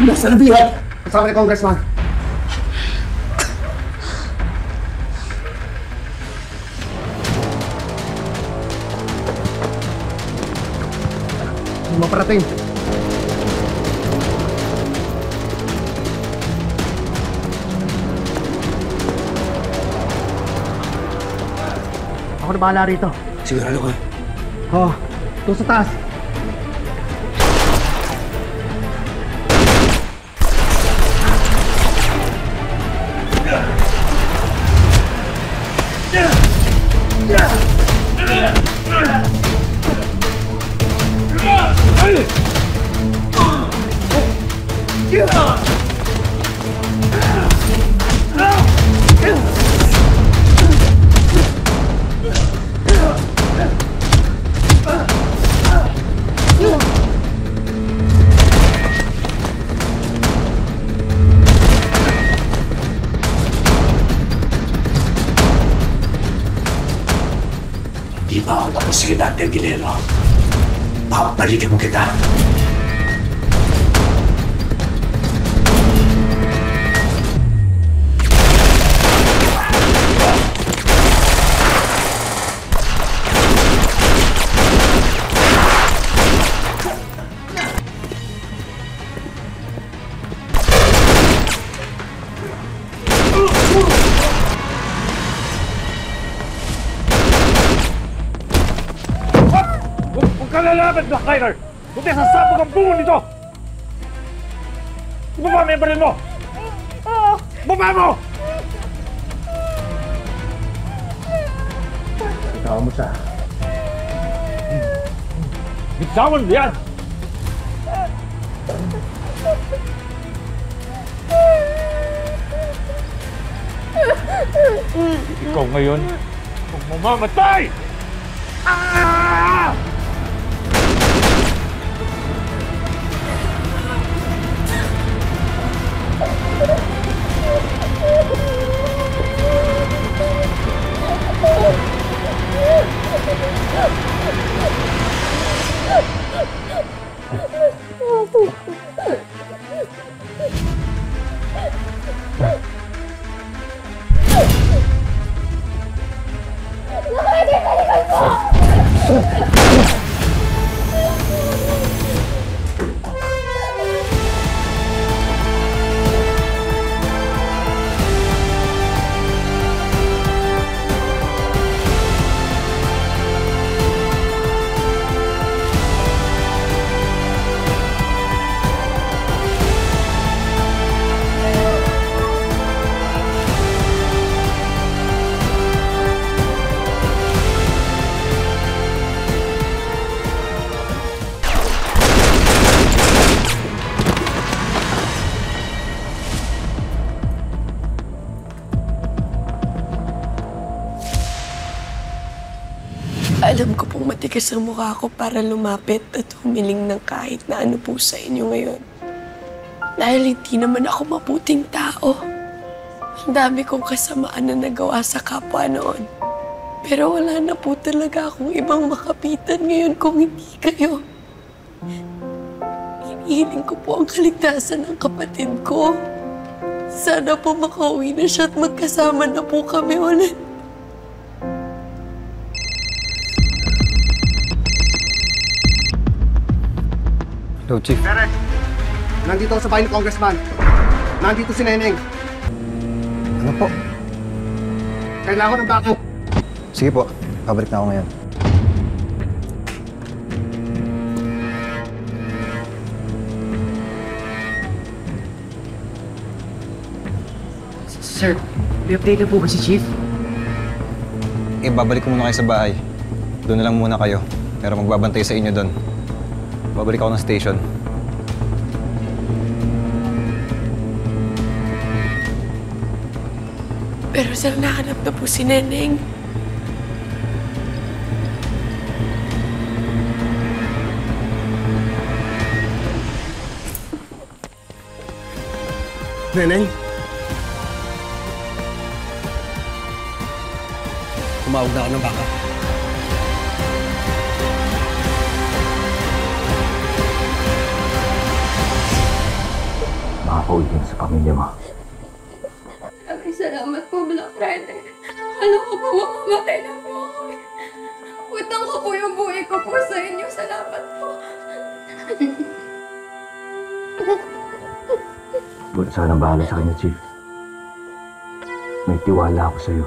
Nasaan ang bihat? Kasama ni Congressman. Hindi maparating. Ako na bahala rito. Sigurado ka? Oo, doon sa taas. Di ba ako tapos sa Dante Aguilera? Papalikin mo kita. Kalalaban, Black Rider! Buti sasabog ang bungo nito! Ibaba mo yung baril mo! Ibaba mo! Bitawan mo siya. Bitawan mo yan! Ikaw ngayon, kung mamamatay! Ah! Alam ko pong matigas ang mukha ko para lumapit at humiling ng kahit na ano po sa inyo ngayon. Dahil hindi naman ako mabuting tao. Ang dami kong kasamaan na nagawa sa kapwa noon. Pero wala na po talaga akong ibang makapitan ngayon kung hindi kayo. Hinihiling ko po ang kaligtasan ng kapatid ko. Sana po makauwi na siya at magkasama na po kami ulit. Hello, Chief. Derek, nandito ako sa bahay ni Congressman. Nandito si Neneng. Ano po? Kailangan ko ng backup. Sige po, pabalik na ako ngayon. Sir, may update na po ba si Chief? Babalik ko muna kayo sa bahay. Doon na lang muna kayo. Pero magbabantay sa inyo doon. Babalik ako ng station. Pero sir, nahanap na po si Neneng. Neneng? Tumawag na ako ng baka. pauwiin sa pamilya mo. Maraming salamat po, Black Rider. Alam ko po mamamatay na po ako. Utang ko po yung buhay ko po sa inyo. Salamat po. Buti sana bahala sa kanya, Chief. May tiwala ako sa'yo.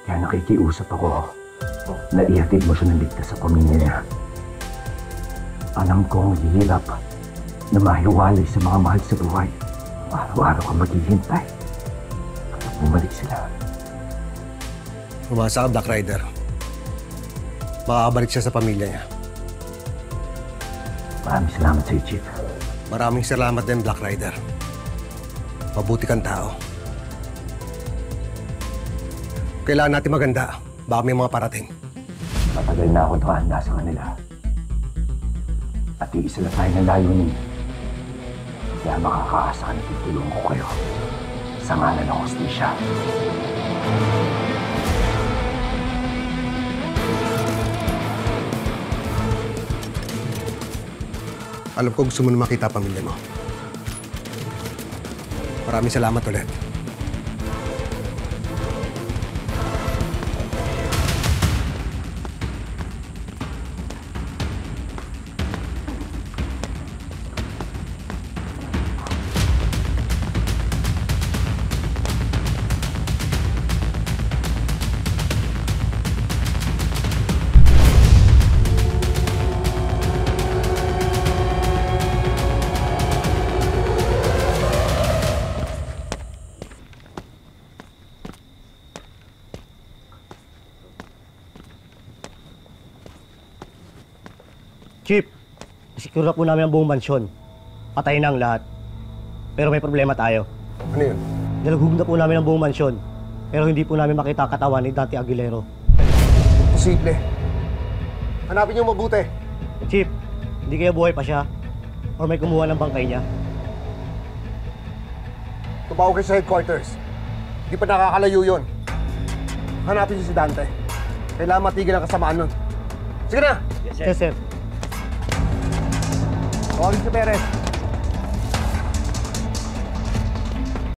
Kaya nakikiusap ako na ihatid mo siya ng ligtas sa pamilya niya. Alam ko ang hirap na mahiwalay sa mga mahal sa buhay. Araw-araw kang maghihintay kapag bumalik sila. Umasa ka, Black Rider. Makakabalik siya sa pamilya niya. Maraming salamat sa'yo, Chief. Maraming salamat din, Black Rider. Mabuti kang tao. Kailangan natin maganda. Baka may mga parating. Matagal na ako nakahanda sa kanila. At iisa lang tayo ng layunin. Kaya makakaasa ka na tutulungan ko kayo sa ngalan ng hostisya. Alam ko gusto mo na makita ang pamilya mo. Maraming salamat ulit. Chief, secure na po namin ang buong mansyon. Patay na ang lahat. Pero may problema tayo. Ano yun? Nalaghug na po namin ang buong mansyon. Pero hindi po namin makita ang katawan ni Dante Aguilero. Posible. Hanapin niyo mabuti. Chief, hindi kaya buhay pa siya? Or may kumuha ng bangkay niya? Tumawag kayo sa headquarters. Hindi pa nakakalayo yun. Hanapin niyo si Dante. Kailangan matigil ang kasamaan nun. Sige na! Yes, sir. Tawagin si Perez.